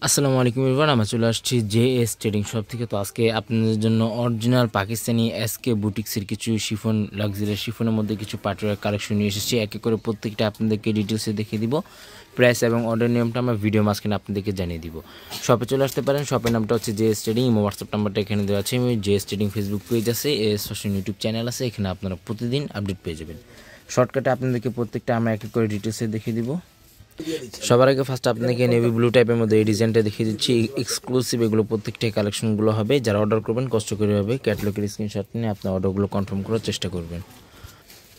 আসসালামু আলাইকুম এভরিওয়ান, আমি চলে আসছি জেএস ট্রেডিং শপ থেকে। তো আজকে আপনাদের জন্য অরিজিনাল পাকিস্তানি এসকে বুটিক্সের কিছু শিফন, লাক্সারি শিফনের মধ্যে কিছু পার্টিওয়ার কালেকশন নিয়ে এসেছি। এক এক করে প্রত্যেকটা আপনাদেরকে ডিটেলসে দেখিয়ে দিব। প্রাইস এবং অর্ডার নিয়মটা আমরা ভিডিও মাঝখানে আপনাদেরকে জানিয়ে দিব। শপে চলে আসতে পারেন। শপের নামটা হচ্ছে জেএস ট্রেডিং। হোয়াটসঅ্যাপ নাম্বারটা এখানে দেওয়া আছে। জেএস ট্রেডিং ফেসবুক পেজ আছে, এএস ফ্যাশন ইউটিউব চ্যানেল আছে। এখানে আপনারা প্রতিদিন আপডেট পেয়ে যাবেন। শর্টকাটে আপনাদেরকে প্রত্যেকটা আমরা এক এক করে ডিটেলসে দেখিয়ে দিব। সবার আগে ফার্স্ট আপনাকে নেভি ব্লু টাইপের মধ্যে এই ডিজাইনটা দেখিয়ে দিচ্ছি। এক্সক্লুসিভ এগুলো প্রত্যেকটাই কালেকশনগুলো হবে। যারা অর্ডার করবেন কষ্ট করে হবে ক্যাটালগের স্ক্রিনশট নিয়ে আপনার অর্ডারগুলো কনফার্ম করার চেষ্টা করবেন।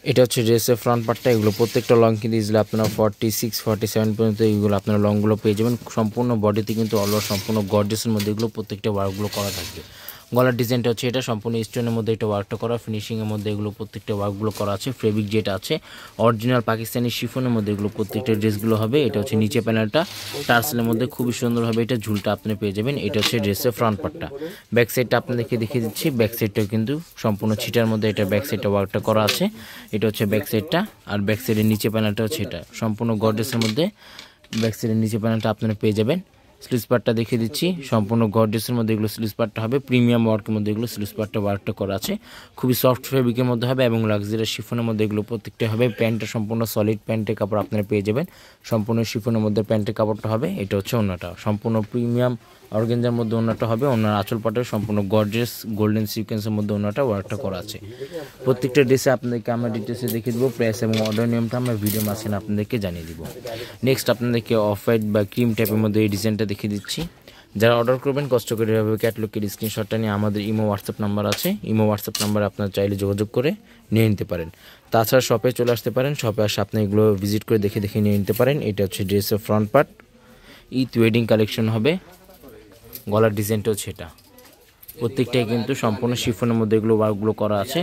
এটা হচ্ছে ড্রেসের ফ্রন্ট পার্টটা। এগুলো প্রত্যেকটা লং কিন্তু ইজিলি আপনারা 46, 47 পর্যন্ত এইগুলো আপনারা লংগুলো পেয়ে যাবেন। সম্পূর্ণ বডিতে কিন্তু অল ওভার সম্পূর্ণ গর্জিয়াসের মধ্যে এগুলো প্রত্যেকটা ওয়ার্কগুলো করা থাকবে। গলার ডিজাইনটা হচ্ছে এটা সম্পূর্ণ স্টোনের মধ্যে এটা ওয়ার্কটা করা, ফিনিশিংয়ের মধ্যে এগুলো প্রত্যেকটা ওয়ার্কগুলো করা আছে। ফেব্রিক যেটা আছে অরিজিনাল পাকিস্তানি শিফনের মধ্যে এগুলো প্রত্যেকটা ড্রেসগুলো হবে। এটা হচ্ছে নিচে প্যানেলটা টার্সেলের মধ্যে খুবই সুন্দরভাবে এটা ঝুলটা আপনি পেয়ে যাবেন। এটা হচ্ছে ড্রেসের ফ্রন্ট পার্টটা। ব্যাক সাইডটা আপনাদেরকে দেখিয়ে দিচ্ছি। ব্যাক সাইডটাও কিন্তু সম্পূর্ণ ছিটার মধ্যে এটা ব্যাক সাইডটা ওয়ার্কটা করা আছে। এটা হচ্ছে ব্যাক সাইডটা। আর ব্যাক সাইডের নিচে প্যানেলটা হচ্ছে এটা সম্পূর্ণ গর্জিয়াসের মধ্যে ব্যাক সাইডের নিচে প্যানেলটা আপনারা পেয়ে যাবেন। স্লিভস পার্টটা দেখিয়ে দিচ্ছি। সম্পূর্ণ গর্জিয়াসের মধ্যে এগুলো স্লিভস পার্টটা হবে। প্রিমিয়াম ওয়ার্কের মধ্যে এগুলো স্লিভস পার্টটা ওয়ার্কটা করা আছে। খুবই সফট ফেব্রিকের মধ্যে হবে এবং লাক্সারি শিফনের মধ্যে এগুলো প্রত্যেকটা হবে। প্যান্টটা সম্পূর্ণ সলিড প্যান্টের কাপড় আপনারা পেয়ে যাবেন। সম্পূর্ণ শিফনের মধ্যে প্যান্টের কাপড়টা হবে। এটা হচ্ছে ওড়নাটা সম্পূর্ণ প্রিমিয়াম অর্গানজার মধ্যে ওড়নাটা হবে। ওড়নার আঁচল পাটে সম্পূর্ণ গর্জিয়াস গোল্ডেন সিকোয়েন্সের মধ্যে ওড়নাটা ওয়ার্কটা করা আছে। প্রত্যেকটা ড্রেসে আপনাদেরকে আমরা ডিটেলসে দেখিয়ে দেবো। প্রাইস এবং অর্ডার নিয়মটা আমরা ভিডিও মাঝখানে আপনাদেরকে জানিয়ে দিব। নেক্সট আপনাদেরকে অফ হোয়াইট বা ক্রিম টাইপের মধ্যে এই ডিজাইনটা দেখিয়ে দিচ্ছি। যারা অর্ডার করবেন কষ্ট করে এভাবে ক্যাটালগের স্ক্রিনশটটা নিয়ে আমাদের ইমো হোয়াটসঅ্যাপ নাম্বার আছে। ইমো হোয়াটসঅ্যাপ নাম্বারে আপনারা চাইলে যোগাযোগ করে নিয়ে নিতে পারেন। তাছাড়া শপে চলে আসতে পারেন। শপে আসে আপনি এগুলো ভিজিট করে দেখে নিয়ে নিতে পারেন। এটা হচ্ছে ড্রেসের front part. Eid wedding collection হবে। গলার ডিজাইনটা হচ্ছে এটা। প্রত্যেকটাই কিন্তু সম্পূর্ণ শিফনের মধ্যে এগুলো ওয়ার্কগুলো করা আছে।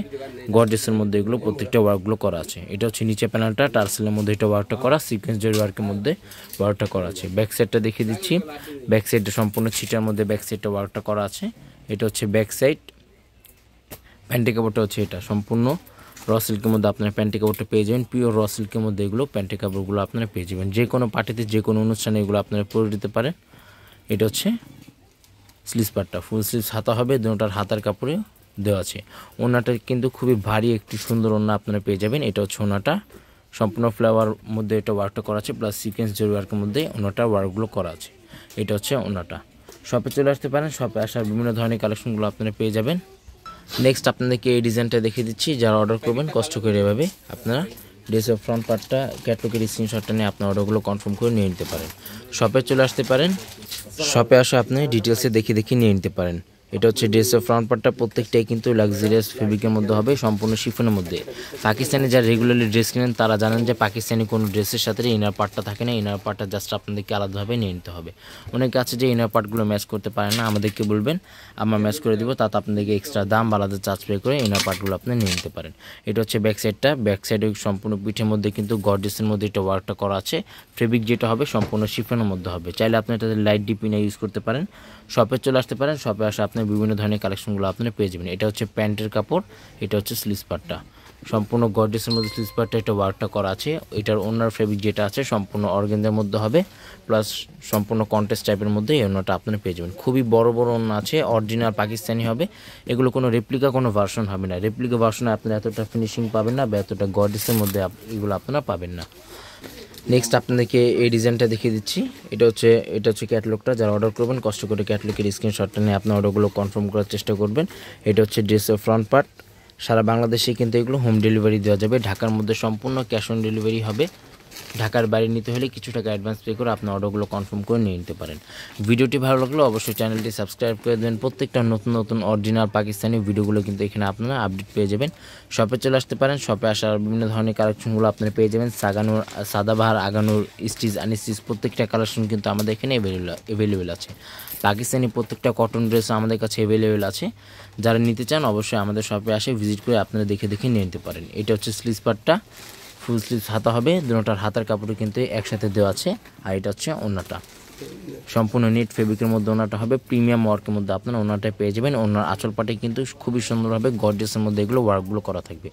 গর্জিয়াসের মধ্যে এগুলো প্রত্যেকটা ওয়ার্কগুলো করা আছে। এটা হচ্ছে নিচে প্যানেলটা টার্সেলের মধ্যে এটা ওয়ার্কটা করা, সিকোয়েন্স জরি ওয়ার্কের মধ্যে ওয়ার্কটা করা আছে। ব্যাক সাইডটা দেখিয়ে দিচ্ছি। ব্যাক সাইডটা সম্পূর্ণ ছিটার মধ্যে ব্যাক সাইডটা ওয়ার্কটা করা আছে। এটা হচ্ছে ব্যাক সাইড। প্যান্টি কাপড়টা হচ্ছে এটা সম্পূর্ণ র সিল্কের মধ্যে আপনারা প্যান্টি কাপড়টা পেয়ে যাবেন। পিওর র সিল্কের মধ্যে এগুলো প্যান্টি কাপড়গুলো আপনারা পেয়ে যাবেন। যে কোনো পার্টিতে যে কোনো অনুষ্ঠানে এগুলো আপনারা পরে দিতে পারেন। এটা হচ্ছে স্লিভস পার্টটা। ফুল স্লিভস হাতা হবে। দুটোটার হাতার কাপড়ে দেওয়া আছে। ওড়নাটা কিন্তু খুবই ভারী একটি সুন্দর ওড়না আপনারা পেয়ে যাবেন। এটা হচ্ছে ওড়নাটা সম্পূর্ণ ফ্লাওয়ার মধ্যে এটা ওয়ার্কটা করা আছে, প্লাস সিকোয়েন্স জরি ওয়ার্কের মধ্যে ওড়নাটা ওয়ার্কগুলো করা আছে। এটা হচ্ছে ওড়নাটা। শপে চলে আসতে পারেন। শপে আসার বিভিন্ন ধরনের কালেকশনগুলো আপনারা পেয়ে যাবেন। নেক্সট আপনাদেরকে এই ডিজাইনটা দেখিয়ে দিচ্ছি। যারা অর্ডার করবেন কষ্ট করে এভাবে আপনারা ড্রেসের ফ্রন্ট পার্টটা ক্যাটালগের স্ক্রিনশটটা নিয়ে আপনার অর্ডারগুলো কনফার্ম করে নিয়ে নিতে পারেন। শপে চলে আসতে পারেন। শপে আসে আপনি ডিটেলসে দেখে নিয়ে নিতে পারেন। এটা হচ্ছে ড্রেসের ফ্রন্ট পার্টটা। প্রত্যেকটাই কিন্তু লাক্সারিয়াস ফেব্রিকের মধ্যে হবে, সম্পূর্ণ শিফনের মধ্যে। পাকিস্তানি যারা রেগুলারলি ড্রেস কিনেন তারা জানেন যে পাকিস্তানি কোনো ড্রেসের সাথে ইনার পার্টটা থাকে না। ইনার পার্টটা জাস্ট আপনাদেরকে আলাদাভাবে নিয়ে নিতে হবে। অনেকে আছে যে ইনার পার্টগুলো ম্যাচ করতে পারে না, আমাদেরকে বলবেন, আমরা ম্যাচ করে দিব। তাতে আপনাদেরকে এক্সট্রা দাম বা আলাদা চার্জ পে করে ইনার পার্টগুলো আপনি নিয়ে নিতে পারেন। এটা হচ্ছে ব্যাক সাইডটা। ব্যাক সাইডে সম্পূর্ণ পিঠের মধ্যে কিন্তু গর্জিয়াসের মধ্যে এটা ওয়ার্কটা করা আছে। ফেব্রিক যেটা হবে সম্পূর্ণ শিফনের মধ্যে হবে। চাইলে আপনি এটাতে লাইট ডিপ ইনার ইউজ করতে পারেন। শপে চলে আসতে পারেন। শপে আসে আপনি বিভিন্ন ধরনের কালেকশনগুলো আপনি পেয়ে যাবেন। এটা হচ্ছে প্যান্টের কাপড়। এটা হচ্ছে স্লিভস পার্টটা। সম্পূর্ণ গর্জিয়াসের মধ্যে স্লিভস পার্টটা এটা ওয়ার্কটা করা আছে। এটার ওনার ফেব্রিক যেটা আছে সম্পূর্ণ অর্গানজার মধ্যে হবে, প্লাস সম্পূর্ণ কন্ট্রাস্ট টাইপের মধ্যে এই ওনাটা আপনারা পেয়ে যাবেন। খুবই বড় বড় ওনা আছে, অরিজিনাল পাকিস্তানি হবে। এগুলো কোনো রেপ্লিকা কোনো ভার্সন হবে না। রেপ্লিকা ভার্সনে আপনারা এতটা ফিনিশিং পাবেন না বা এতটা গর্জিয়াসের মধ্যে এগুলো আপনারা পাবেন না। নেক্সট আপনাদেরকে এই ডিজাইনটা দেখিয়ে দিচ্ছি। এটা হচ্ছে ক্যাটালগটা। যারা অর্ডার করবেন কষ্ট করে ক্যাটালগের স্ক্রিনশটটা নিয়ে আপনার অর্ডারগুলো কনফার্ম করার চেষ্টা করবেন। এটা হচ্ছে ড্রেসের ফ্রন্ট পার্ট। সারা বাংলাদেশে কিন্তু এগুলো হোম ডেলিভারি দেওয়া যাবে। ঢাকার মধ্যে সম্পূর্ণ ক্যাশ অন ডেলিভারি হবে। ঢাকার বাইরে নিতে হলে কিছু টাকা অ্যাডভান্স পে করে আপনার অর্ডারগুলো কনফার্ম করে নিয়ে নিতে পারেন। ভিডিওটি ভালো লাগলে অবশ্যই চ্যানেলটি সাবস্ক্রাইব করে দেবেন। প্রত্যেকটা নতুন অরিজিনাল পাকিস্তানি ভিডিওগুলো কিন্তু এখানে আপনারা আপডেট পেয়ে যাবেন। শপে চলে আসতে পারেন। শপে আসার বিভিন্ন ধরনের কালেকশনগুলো আপনারা পেয়ে যাবেন। সাদাবাহার, আগানোর, স্টিচ, আনস্টিচ প্রত্যেকটা কালেকশন কিন্তু আমাদের এখানে অ্যাভেলেবেল আছে। পাকিস্তানি প্রত্যেকটা কটন ড্রেস আমাদের কাছে অ্যাভেলেবেল আছে। যারা নিতে চান অবশ্যই আমাদের শপে আসে ভিজিট করে আপনারা দেখে নিয়ে নিতে পারেন। এটা হচ্ছে স্লিভস পার্টটা। ফুল স্লিভস হাতা হবে। দুটোটার হাতার কাপড় কিন্তু একসাথে দেওয়া আছে। আর এটা হচ্ছে ওড়নাটা। সম্পূর্ণ নেট ফেব্রিকের মধ্যে ওড়নাটা হবে। প্রিমিয়াম ওয়ার্কের মধ্যে আপনারা ওড়নাটা পেয়ে যাবেন। ওড়নার আঁচল পাটে কিন্তু খুবই সুন্দরভাবে গর্জিয়াসের মধ্যে এগুলো ওয়ার্কগুলো করা থাকবে।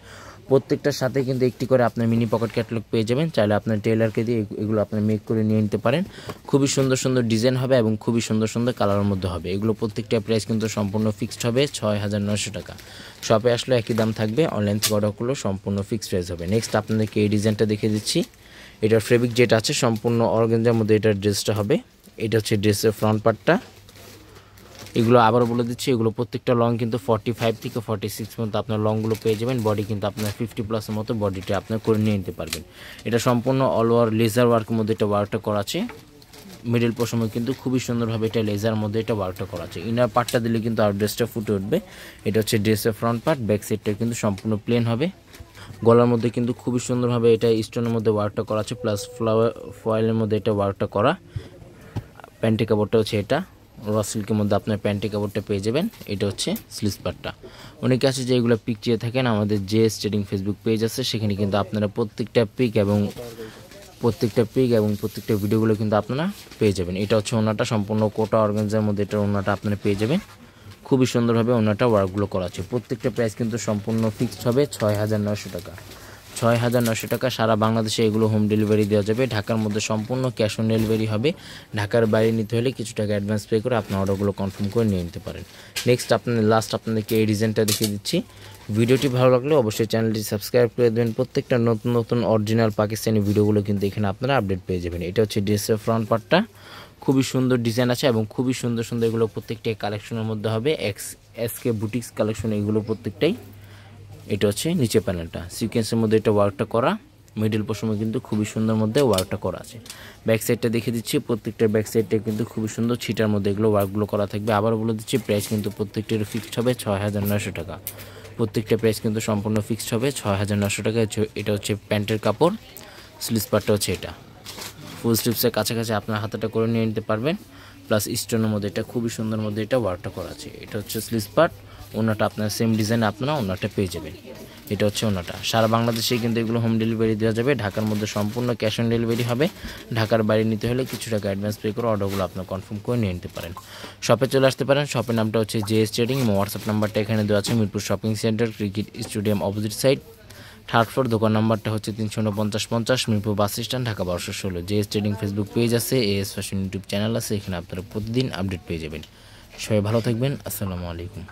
প্রত্যেকটার সাথে কিন্তু একটি করে আপনার মিনি পকেট ক্যাটালগ পেয়ে যাবেন। চাইলে আপনার টেলারকে দিয়ে এগুলো আপনার মেক করে নিয়ে নিতে পারেন। খুবই সুন্দর সুন্দর ডিজাইন হবে এবং খুবই সুন্দর সুন্দর কালারের মধ্যে হবে। এগুলো প্রত্যেকটা প্রাইস কিন্তু সম্পূর্ণ ফিক্সড হবে ৬,৯০০ টাকা। শপে আসলে একই দাম থাকবে, অনলাইন থেকে অর্ডার করলেও সম্পূর্ণ ফিক্সড প্রাইস হবে। নেক্সট আপনাদেরকে এই ডিজাইনটা দেখিয়ে দিচ্ছি। এটার ফেব্রিক যেটা আছে সম্পূর্ণ অর্গানজার মধ্যে এটার ড্রেসটা হবে। এটা হচ্ছে ড্রেসের ফ্রন্ট পার্টটা। এগুলো আবার বলে দিচ্ছি, এগুলো প্রত্যেকটা লং কিন্তু 45 থেকে 46 পর্যন্ত আপনার লংগুলো পেয়ে যাবেন। বডি কিন্তু আপনার 50+ মতো বডিটা আপনার করে নিয়ে নিতে পারবেন। এটা সম্পূর্ণ অল ওভার লেজার ওয়ার্কের মধ্যে এটা ওয়ার্কটা করা আছে। মিডল পোর্শনে কিন্তু খুবই সুন্দরভাবে এটা লেজার মধ্যে এটা ওয়ার্কটা করা আছে। ইনার পার্টটা দিলে কিন্তু আর ড্রেসটা ফুটে উঠবে। এটা হচ্ছে ড্রেসের ফ্রন্ট পার্ট। ব্যাক সাইডটা কিন্তু সম্পূর্ণ প্লেন হবে। গলার মধ্যে কিন্তু খুবই সুন্দরভাবে এটা স্টোনের মধ্যে ওয়ার্কটা করা আছে, প্লাস ফ্লাওয়ার ফয়েলের মধ্যে এটা ওয়ার্কটা করা। প্যান্টি কাপড়টা হচ্ছে এটা র সিল্কের মধ্যে আপনার প্যান্টি কাপড়টা পেয়ে যাবেন। এটা হচ্ছে স্লিভস পার্টটা। অনেকে আছে যে এগুলো পিক চেয়ে থাকেন, আমাদের JS ট্রেডিং ফেসবুক পেজ আছে, সেখানে কিন্তু আপনারা প্রত্যেকটা পিক এবং প্রত্যেকটা ভিডিওগুলো কিন্তু আপনারা পেয়ে যাবেন। এটা হচ্ছে ওনাটা সম্পূর্ণ কোটা অর্গানজার মধ্যে এটা ওনাটা আপনারা পেয়ে যাবেন। খুবই সুন্দরভাবে ওনাটা ওয়ার্কগুলো করা আছে। প্রত্যেকটা প্রাইস কিন্তু সম্পূর্ণ ফিক্সড হবে ৬,৯০০ টাকা। ৬,৯০০ টাকা। সারা বাংলাদেশে এগুলো হোম ডেলিভারি দেওয়া যাবে। ঢাকার মধ্যে সম্পূর্ণ ক্যাশ অন ডেলিভারি হবে। ঢাকার বাইরে নিতে হলে কিছু টাকা অ্যাডভান্স পে করে আপনার অর্ডারগুলো কনফার্ম করে নিয়ে নিতে পারেন। নেক্সট আপনাদেরকে এই ডিজাইনটা দেখিয়ে দিচ্ছি। ভিডিওটি ভালো লাগলে অবশ্যই চ্যানেলটি সাবস্ক্রাইব করে দেবেন। প্রত্যেকটা নতুন নতুন অরিজিনাল পাকিস্তানি ভিডিওগুলো কিন্তু এখানে আপনারা আপডেট পেয়ে যাবেন। এটা হচ্ছে ড্রেসের ফ্রন্ট পার্টটা। খুবই সুন্দর ডিজাইন আছে এবং খুবই সুন্দর সুন্দর এগুলো প্রত্যেকটাই কালেকশনের মধ্যে হবে। SK বুটিক্স কালেকশন এগুলো প্রত্যেকটাই। এটা হচ্ছে নিচে প্যানেলটা সিকোয়েন্সের মধ্যে এটা ওয়ার্কটা করা। মিডল পোর্শনে কিন্তু খুবই সুন্দর মধ্যে ওয়ার্কটা করা আছে। ব্যাক সাইডটা দেখিয়ে দিচ্ছি। প্রত্যেকটা ব্যাক সাইডটা কিন্তু খুবই সুন্দর ছিটার মধ্যে এগুলো ওয়ার্কগুলো করা থাকবে। আবার বলে দিচ্ছি প্রাইস কিন্তু প্রত্যেকটার ফিক্সড হবে ৬,৯০০ টাকা। প্রত্যেকটা প্রাইস কিন্তু সম্পূর্ণ ফিক্সড হবে ৬,৯০০ টাকা। এটা হচ্ছে প্যান্টের কাপড়। স্লিভস পার্টটা হচ্ছে এটা। ফুল স্লিভসের কাছাকাছি আপনার হাতাটা করে নিয়ে নিতে পারবেন। প্লাস স্টোনের মধ্যে এটা খুবই সুন্দর মধ্যে এটা ওয়ার্কটা করা আছে। এটা হচ্ছে স্লিভস পার্ট। ওনাটা আপনার সেম ডিজাইন আপনারা ওনাটা পেয়ে যাবেন। এটা হচ্ছে ওনাটা। সারা বাংলাদেশে কিন্তু এগুলো হোম ডেলিভারি দেওয়া যাবে। ঢাকার মধ্যে সম্পূর্ণ ক্যাশ অন ডেলিভারি হবে। ঢাকার বাইরে নিতে হলে কিছু টাকা অ্যাডভান্স পে করে অর্ডারগুলো আপনার কনফার্ম করে নিয়ে নিতে পারেন। শপে চলে আসতে পারেন। শপের নামটা হচ্ছে JS ট্রেডিং। হোয়াটসঅ্যাপ নাম্বারটা এখানে দেওয়া আছে। Mirpur shopping centre, cricket stadium opposite side, 3rd floor. দোকান নাম্বারটা হচ্ছে 34950 Mirpur bus stand, Dhaka 1216। JS trading Facebook page আছে, AS ফ্যাশন ইউটিউব চ্যানেল আছে। এখানে আপনারা প্রতিদিন আপডেট পেয়ে যাবেন। সবাই ভালো থাকবেন। আসসালামু আলাইকুম।